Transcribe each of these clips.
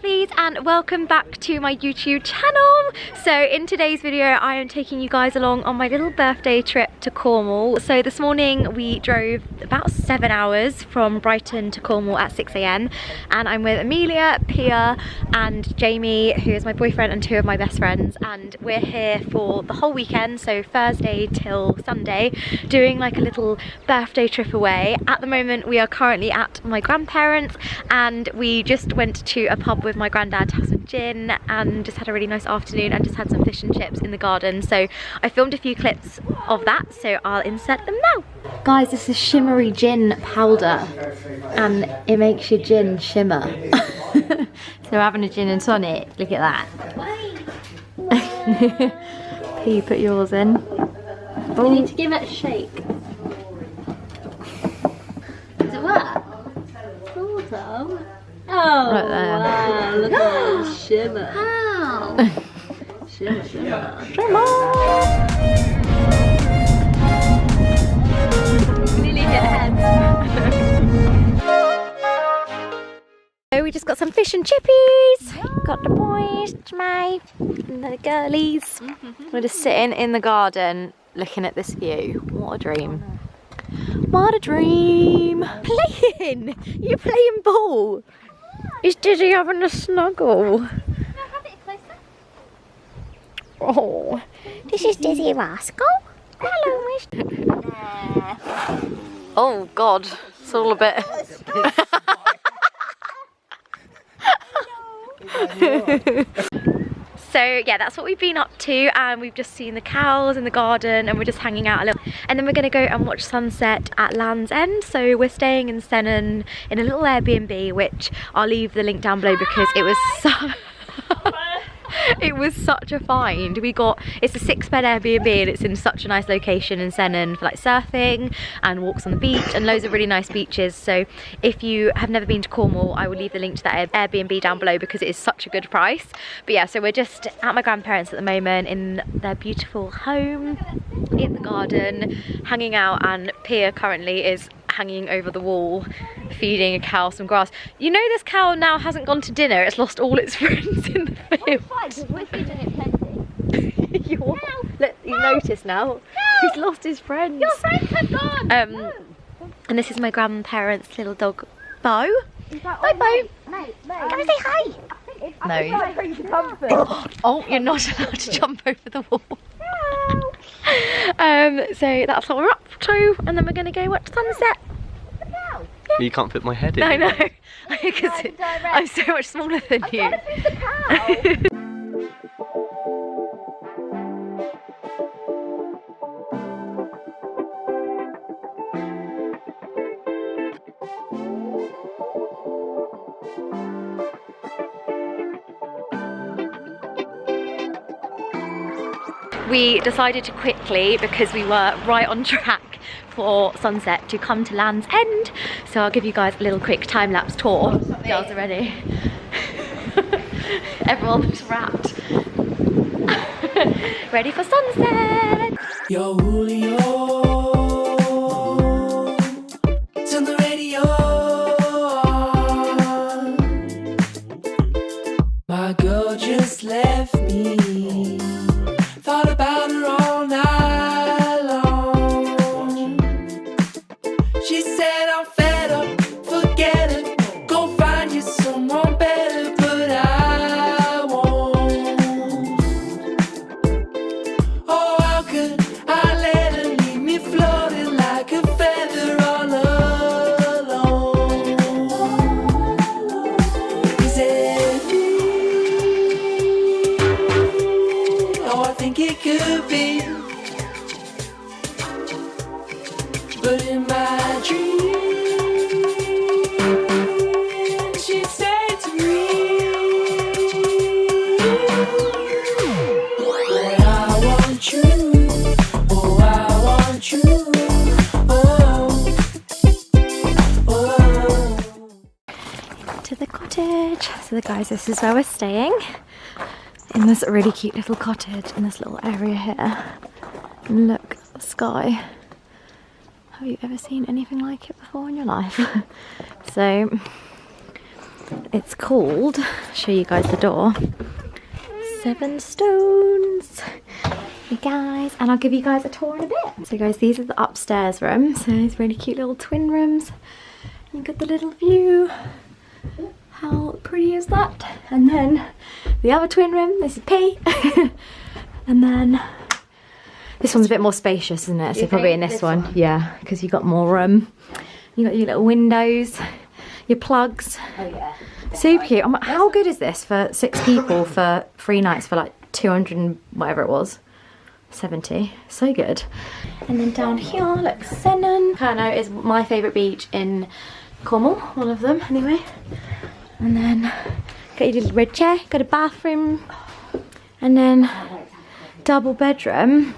lovelies, and welcome back to my YouTube channel. So in today's video I am taking you guys along on my little birthday trip to Cornwall. So this morning we drove about 7 hours from Brighton to Cornwall at 6 AM and I'm with Amelia, Pia and Jamie, who is my boyfriend and 2 of my best friends, and we're here for the whole weekend, so Thursday till Sunday, doing like a little birthday trip away. At the moment we are currently at my grandparents and we just went to a pub with my granddad to have some gin and just had a really nice afternoon and just had some fish and chips in the garden. So I filmed a few clips of that, so I'll insert them now. Guys, this is shimmery gin powder and it makes your gin shimmer. So we're having a gin and tonic, look at that. P, put yours in. You need to give it a shake. Does it work? Sort of. Oh, right there. Wow, look at that shimmer. How? Shimmer, shimmer. Shimmer! Nearly hit head. So we just got some fish and chippies. Got the boys, May, and the girlies. We're just sitting in the garden looking at this view. What a dream. What a dream. Playing! You're playing ball. Is Dizzy having a snuggle? No, have it closer. Oh, this is Dizzy Rascal. Hello, Miss. Oh God, it's all a bit. So yeah, that's what we've been up to, and we've just seen the cows in the garden and we're just hanging out a little, and then we're going to go and watch sunset at Land's End. So we're staying in Sennen in a little Airbnb, which I'll leave the link down below because it was so it was such a find. It's a 6-bed Airbnb and it's in such a nice location in Sennen for like surfing and walks on the beach and loads of really nice beaches. So if you have never been to Cornwall, I will leave the link to that Airbnb down below because it is such a good price. But yeah, so we're just at my grandparents at the moment in their beautiful home in the garden, hanging out, and Pia currently is hanging over the wall feeding a cow some grass. You know, this cow now hasn't gone to dinner, it's lost all its friends in the field. We're feeding it plenty. Look, you noticed now. No. He's lost his friends. Your friends have gone. And this is my grandparents' little dog, Bo. Bye, Bo. Mate. Can I say hi? No. Oh, you're not allowed to jump over the wall. So that's what we're up to, and then we're going to go watch sunset. You can't fit my head in. I know, because I'm so much smaller than you. We decided to quickly, because we were right on track for sunset, to come to Land's End. So I'll give you guys a little quick time-lapse tour. Girls are ready. Everyone looks wrapped. Ready for sunset. Yo, Julio, turn the radio on. My girl just left me. Thought about her all night long. She said I'm fed up, forget it, go find you someone better, but I won't. Oh, how could I let her leave me floating like a feather all alone? Is it me? Oh, I think it could be, but in my dreams she'd say to me, but I want you, oh I want you, oh, oh. To the cottage. So guys, this is where we're staying, in this really cute little cottage in this little area here. And look at the sky. Have you ever seen anything like it before in your life? So It's called, I'll show you guys the door, 7 Stones. Hey guys, and I'll give you guys a tour in a bit. So guys, these are the upstairs rooms. So these really cute little twin rooms. You've got the little view. How pretty is that? And then the other twin room, this is P. And then this one's a bit more spacious, isn't it? So probably in this one, yeah, because you've got more room. You got your little windows, your plugs. Oh yeah. Super cute. How good is this for 6 people for 3 nights for like 200 and whatever it was? 70. So good. And then down here, look, Sennen. Portcurno is my favourite beach in Cornwall, one of them anyway. And then got your little red chair, got a bathroom, and then double bedroom.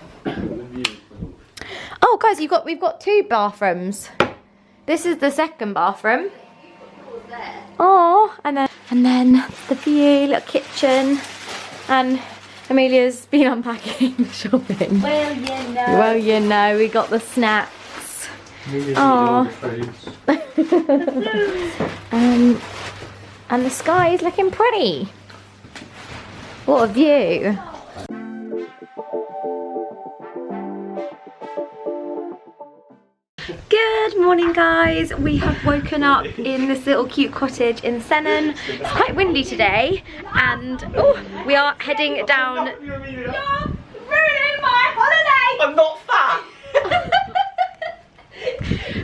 Oh guys, we've got 2 bathrooms. This is the second bathroom. Oh, and then the view, little kitchen, and Amelia's been unpacking the shopping. Well, you know. Well, you know, we got the snacks. Oh. And the sky is looking pretty. What a view. Good morning guys, we have woken up in this little cute cottage in Sennen. It's quite windy today and we are heading down. You're ruining my holiday! I'm not fat!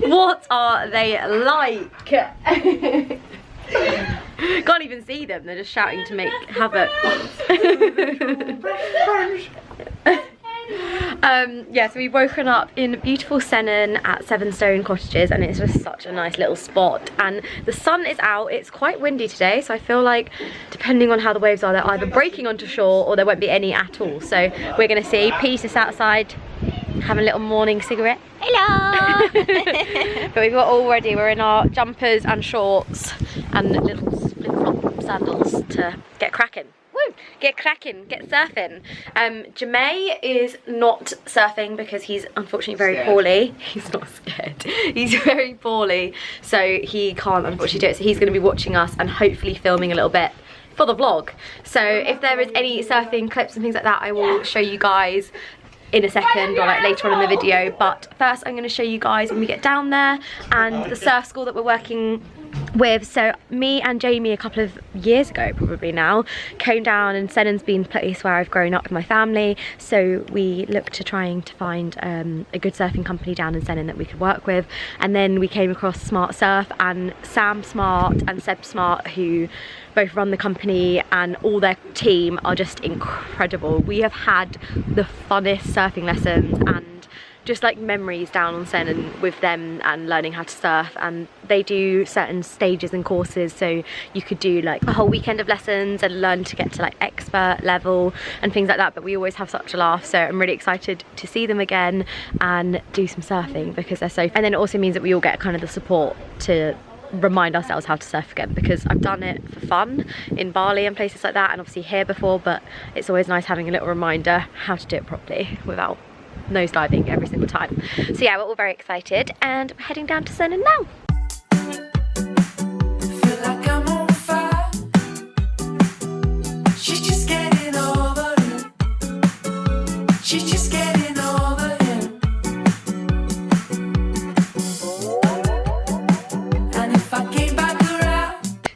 What are they like? Can't even see them, they're just shouting to make havoc. Yeah, so we've woken up in beautiful Sennen at 7 Stone Cottages, and it's just such a nice little spot, and the sun is out. It's quite windy today, so I feel like depending on how the waves are, they're either breaking onto shore or there won't be any at all. So we're gonna see. Peace is outside having a little morning cigarette. Hello. But we've got all ready. We're in our jumpers and shorts and little flip-flop sandals to get cracking. Woo! Get cracking, get surfing. Jamay is not surfing because he's unfortunately very poorly. He's not scared. He's very poorly, so he can't unfortunately do it. So he's going to be watching us and hopefully filming a little bit for the vlog. So if there is any surfing clips and things like that, I will show you guys in a second or like later on in the video. But first I'm going to show you guys when we get down there and the surf school that we're working with. So me and Jamie a couple of years ago probably now came down, and Sennen's been a place where I've grown up with my family, so we looked to trying to find a good surfing company down in Sennen that we could work with. And then we came across Smart Surf, and Sam Smart and Seb Smart, who both run the company, and all their team are just incredible. We have had the funnest surfing lessons and just like memories down on Sennen with them and learning how to surf. And they do certain stages and courses, so you could do like a whole weekend of lessons and learn to get to like expert level and things like that. But we always have such a laugh, so I'm really excited to see them again and do some surfing because they're so. And then it also means that we all get kind of the support to remind ourselves how to surf again, because I've done it for fun in Bali and places like that, and obviously here before, but it's always nice having a little reminder how to do it properly without nosediving every single time. So yeah, we're all very excited and we're heading down to Sennen now.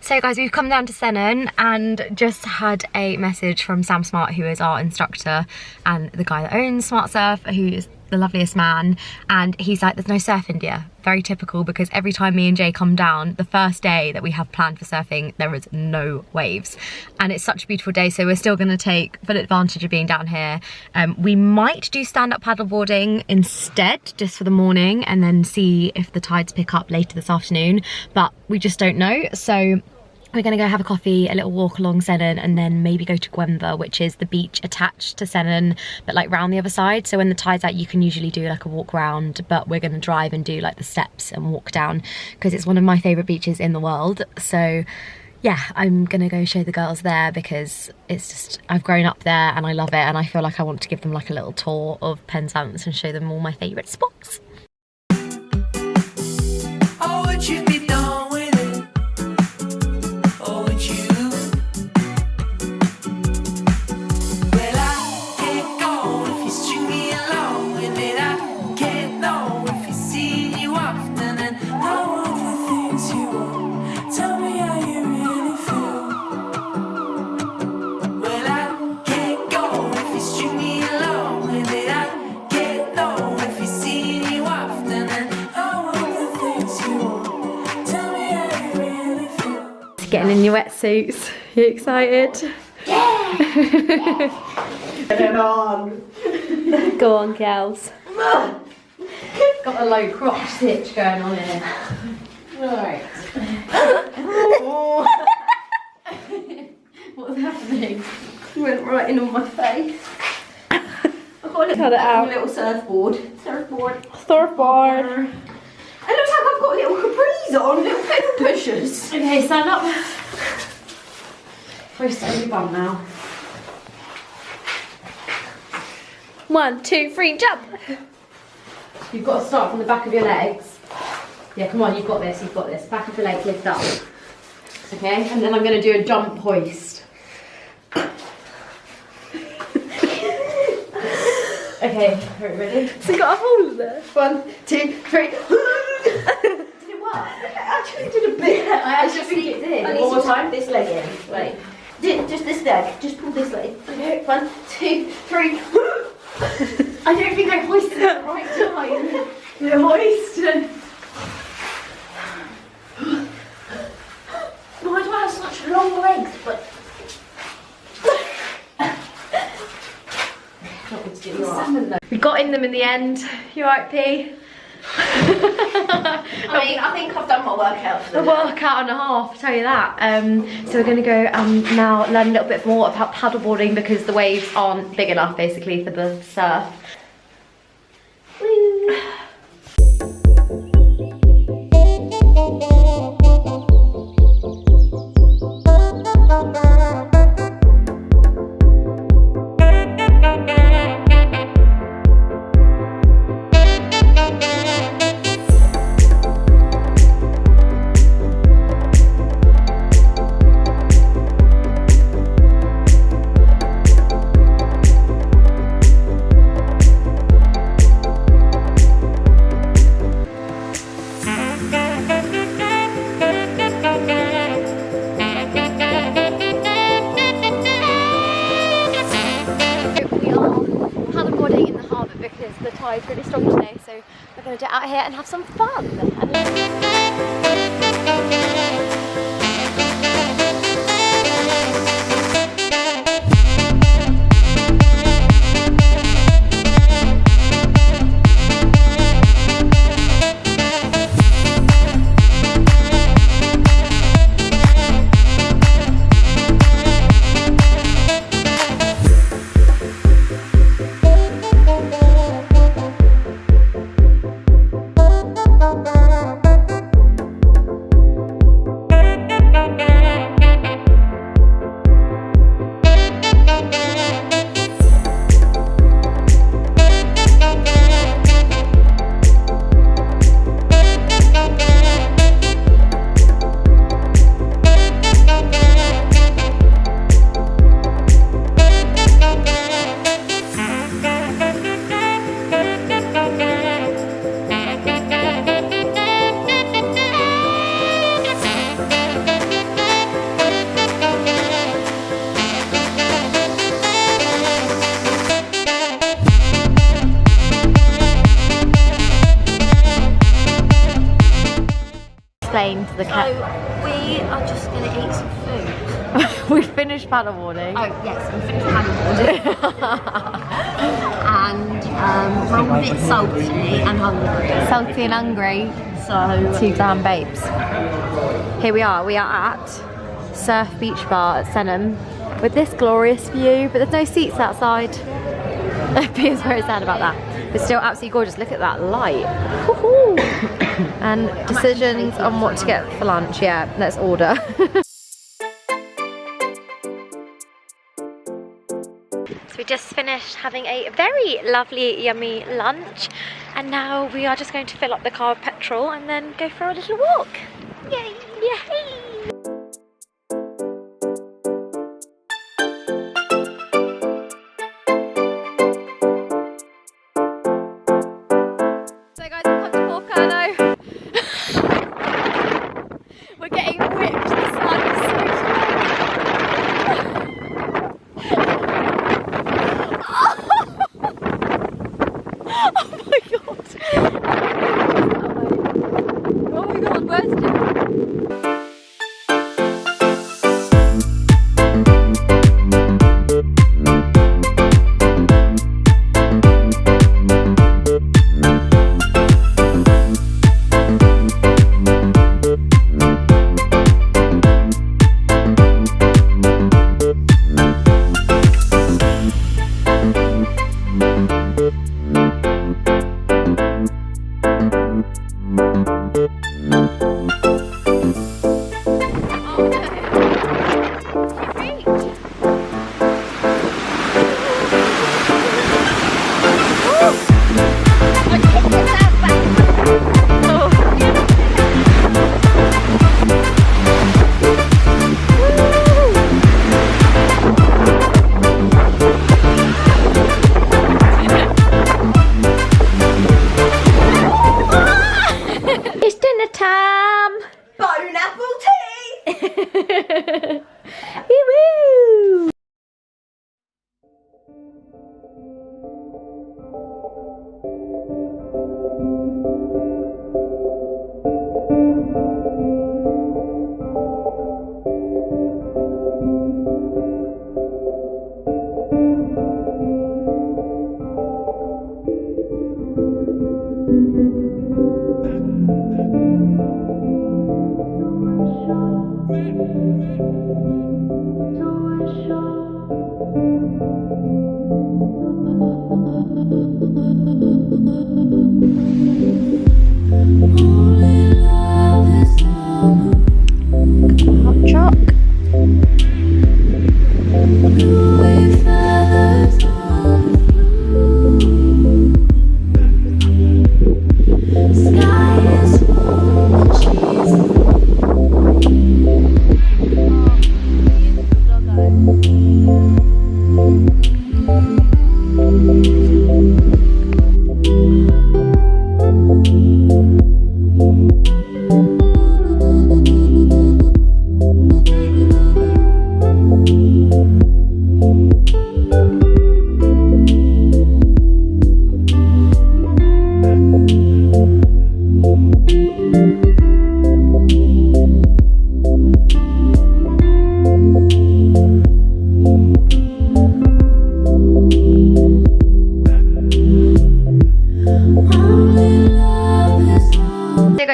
So guys, we've come down to Sennen and just had a message from Sam Smart, who is our instructor and the guy that owns Smart Surf, who is the loveliest man, and he's like, there's no surf in India. Very typical, because every time me and Jay come down, the first day that we have planned for surfing, there is no waves, and it's such a beautiful day, so we're still going to take full advantage of being down here. We might do stand-up paddleboarding instead, just for the morning, and then see if the tides pick up later this afternoon, but we just don't know. So we're gonna go have a coffee, a little walk along Sennen, and then maybe go to Gwenver, which is the beach attached to Sennen, but like round the other side. So when the tide's out, you can usually do like a walk round, but we're gonna drive and do like the steps and walk down, because it's one of my favorite beaches in the world. So yeah, I'm gonna go show the girls there, because it's just, I've grown up there and I love it, and I feel like I want to give them like a little tour of Penzance and show them all my favorite spots. getting in your wetsuits. You excited? Yeah! Get on! Go on, girls. Got a low crotch stitch going on here. Right. What's happening? Went right in on my face. I've got a little surfboard. Surfboard. Surfboard. It looks like I've got little capris on, little pedal pushers. Okay, stand up. Twist over your bum now. 1, 2, 3, jump! You've got to start from the back of your legs. Yeah, come on, you've got this, you've got this. Back of the legs lift up. Okay, and then I'm going to do a jump hoist. Okay, ready? So you got a hole in there? 1, 2, 3. Did it work? It actually did a bit. I actually think it did. One more time. This leg in. Wait. Just this leg. Just pull this leg. Okay. 1, 2, 3. I don't think I hoisted it right time. The hoisted. Why do I have such long legs? But we got in them in the end. You alright, P? I think I've done my workout for A workout and a half, I'll tell you that. So we're going to go now learn a little bit more about paddleboarding because the waves aren't big enough basically for the surf. Woo. It's really strong today, so we're going to get out here and have some fun. To the cat. So we are just going to eat some food. We've finished paddleboarding. Oh yes, we finished paddleboarding. And we're all a bit salty and hungry. Salty and hungry. So 2 damn babes. Here we are at Surf Beach Bar at Sennen with this glorious view, but there's no seats outside. Pia's very sad about that. It's still absolutely gorgeous. Look at that light. And decisions on what to get for lunch. Yeah, let's order. So we just finished having a very lovely, yummy lunch, and now we are just going to fill up the car with petrol and then go for a little walk. Yay! Yay! So guys, we've come to Portcurno. We're getting whipped. The sun is so Oh my god! Oh my god, where's it?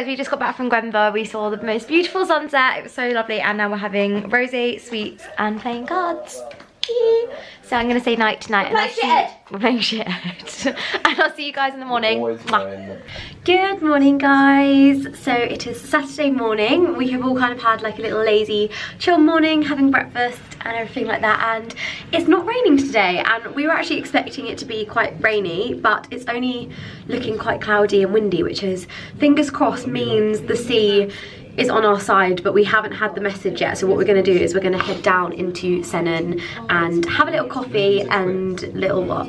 We just got back from Gwenver. We saw the most beautiful sunset. It was so lovely, and now we're having rosé, sweets, and playing cards. So I'm gonna say night tonight, and we're playing shithead. And I'll see you guys in the morning. Good morning, guys. So it is Saturday morning. We have all kind of had like a little lazy chill morning, having breakfast and everything like that, and it's not raining today, and we were actually expecting it to be quite rainy, but it's only looking quite cloudy and windy, which is, fingers crossed, means the sea is on our side, but we haven't had the message yet. So what we're going to do is we're going to head down into Sennen and have a little coffee and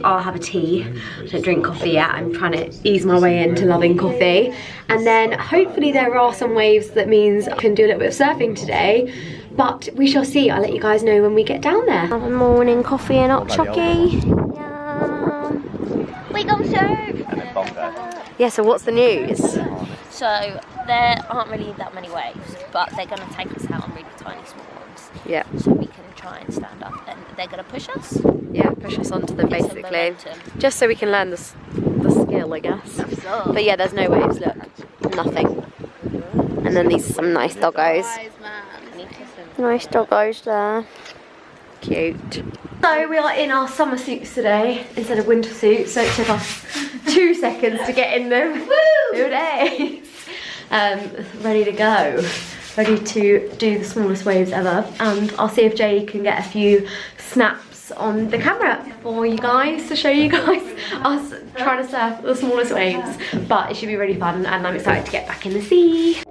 I'll have a tea. I don't drink coffee yet. I'm trying to ease my way into loving coffee, and then hopefully there are some waves. That means I can do a little bit of surfing today, but we shall see. I'll let you guys know when we get down there. Have a morning coffee and hot chocky. We gonna surf. Yeah, so what's the news? So there aren't really that many waves, but they're going to take us out on really tiny small ones. Yeah. So we can try and stand up, and they're going to push us. Yeah, push us onto them basically. Just so we can learn the skill, I guess. But yeah, there's no waves, look. Nothing. And then these are some nice doggos. Nice doggos there. Cute. So we are in our summer suits today instead of winter suits, so it took us 2 seconds to get in them. Woo! 2 days. Ready to go. Ready to do the smallest waves ever. And I'll see if Jay can get a few snaps on the camera for you guys to show you guys us trying to surf the smallest waves. But it should be really fun, and I'm excited to get back in the sea.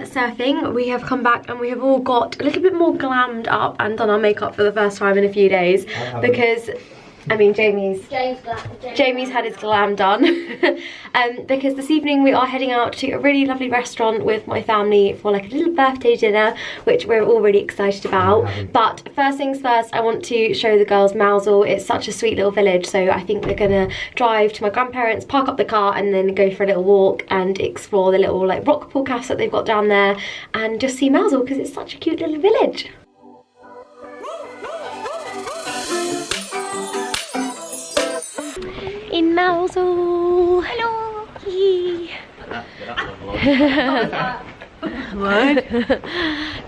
Surfing, we have come back and we have all got a little bit more glammed up and done our makeup for the first time in a few days, because I mean Jamie's had his glam done. Because this evening we are heading out to a really lovely restaurant with my family for like a little birthday dinner, which we're all really excited about. But first things first, I want to show the girls Mousehole. It's such a sweet little village, so I think we're gonna drive to my grandparents, park up the car, and then go for a little walk and explore the little like rock pool cafe that they've got down there, and just see Mousehole because it's such a cute little village. In Mousehole. Hello. What?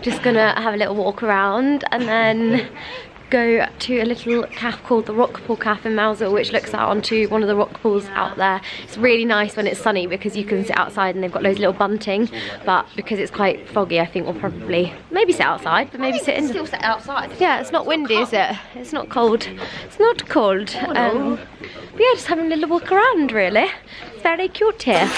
Just gonna have a little walk around and then go to a little cafe called the Rock Pool Cafe in Mousehole, which looks out onto one of the rock pools out there. It's really nice when it's sunny because you can sit outside and they've got loads of little bunting, but because it's quite foggy, I think we'll probably maybe sit outside, but maybe sit in. Still sit outside. Yeah, it's not windy, is it? It's not cold. It's not cold. But yeah, just having a little walk around really. It's very cute here.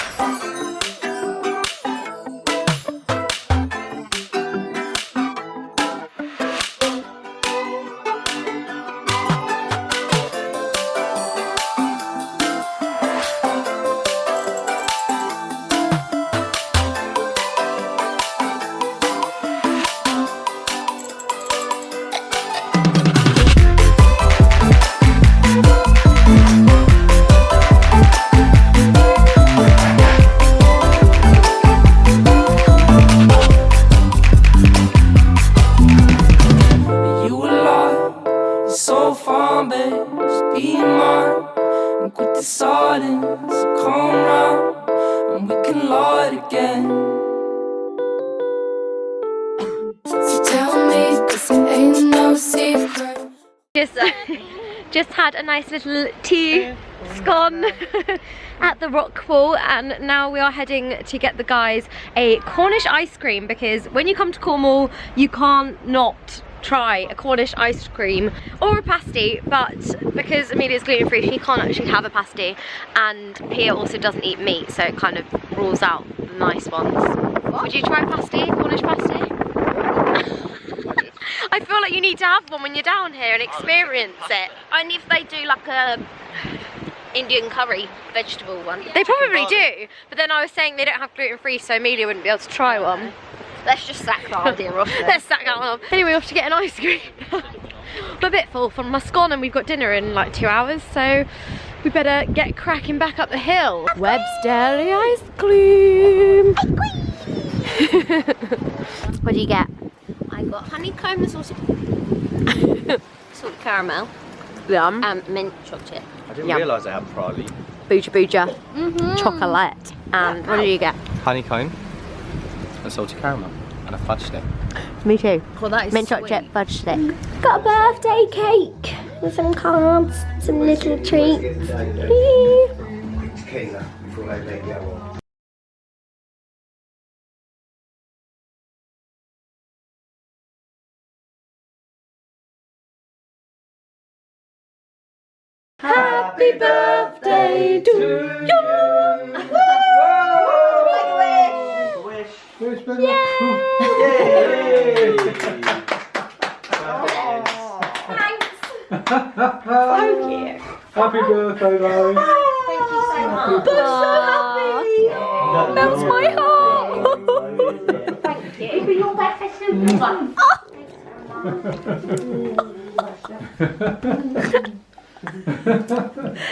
Just had a nice little tea scone at the rock pool, and now we are heading to get the guys a Cornish ice cream, because when you come to Cornwall you can't not try a Cornish ice cream or a pasty, but because Amelia's gluten-free she can't actually have a pasty, and Pia also doesn't eat meat, so it kind of rules out the nice ones. What? Would you try a pasty? Cornish pasty? I feel like you need to have one when you're down here and experience it. Only if they do like a Indian curry vegetable one. They probably do, but then I was saying they don't have gluten-free, so Amelia wouldn't be able to try one. Let's just sack that idea off then. Let's sack that one off. Anyway, off to get an ice cream. We're a bit full from my scone and we've got dinner in like 2 hours, so we better get cracking back up the hill. Webb's Deli ice cream. What do you get? I got honeycomb and salted caramel. Yum. And mint chocolate. I didn't realise they had praline. Booja booja. Chocolate. And what do you get? Honeycomb, a salted caramel, and a fudge stick. Me too. Well, that is mint sweet. chocolate fudge stick. Got a birthday cake with some cards, some little treats. Happy birthday to you! Yay! Thank you. Happy birthday, Larry. Thank you so much. I'm so happy. Melts my heart. Thank you. But your breakfast is fun.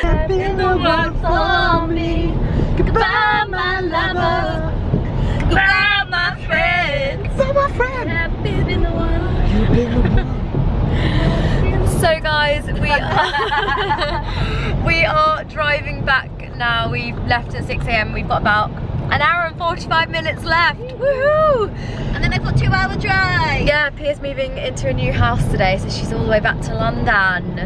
Happy in the world for me. Goodbye, my lover. Goodbye, my friend. Goodbye, my friend. Happy in the world. So guys, we are driving back now. We've left at 6 AM. We've got about an hour and 45 minutes left. Woohoo! And then I've got 2 hour drive. Yeah, Pia's moving into a new house today, so she's all the way back to London.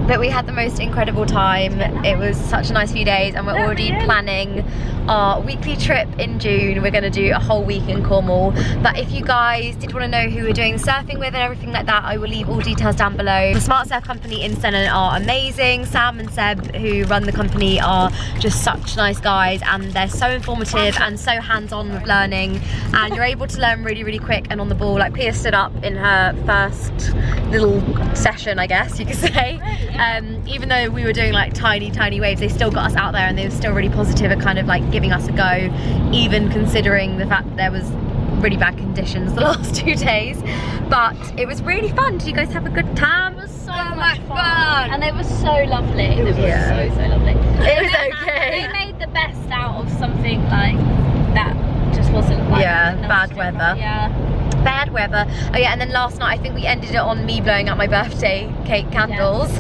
But we had the most incredible time. It was such a nice few days, and we're already planning our weekly trip in June. We're going to do a whole week in Cornwall. But if you guys did want to know who we're doing surfing with and everything like that, I will leave all details down below. The Smart Surf Company in Sennen are amazing. Sam and Seb, who run the company, are just such nice guys, and they're so informative and so hands-on with learning, and you're able to learn really, really quick and on the ball. Like Pia stood up in her first little session, I guess you could say. Even though we were doing like tiny waves, they still got us out there, and they were still really positive at kind of like giving us a go, even considering the fact that there was really bad conditions the last 2 days. But it was really fun. Did you guys have a good time? It was so much fun. And they were so lovely. They were so lovely. It was okay. They made the best out of something like that just wasn't like bad weather. Bad weather. Oh yeah, and then last night I think we ended it on me blowing out my birthday cake candles.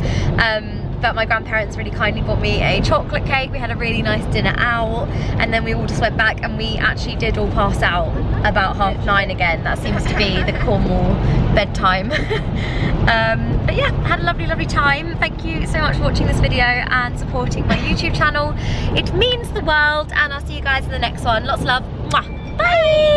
But my grandparents really kindly bought me a chocolate cake. We had a really nice dinner out, and then we all just went back, and we actually did all pass out about 9:30 again. That seems to be the Cornwall bedtime. But yeah, had a lovely time. Thank you so much for watching this video and supporting my YouTube channel. It means the world, and I'll see you guys in the next one. Lots of love. Mwah. Bye.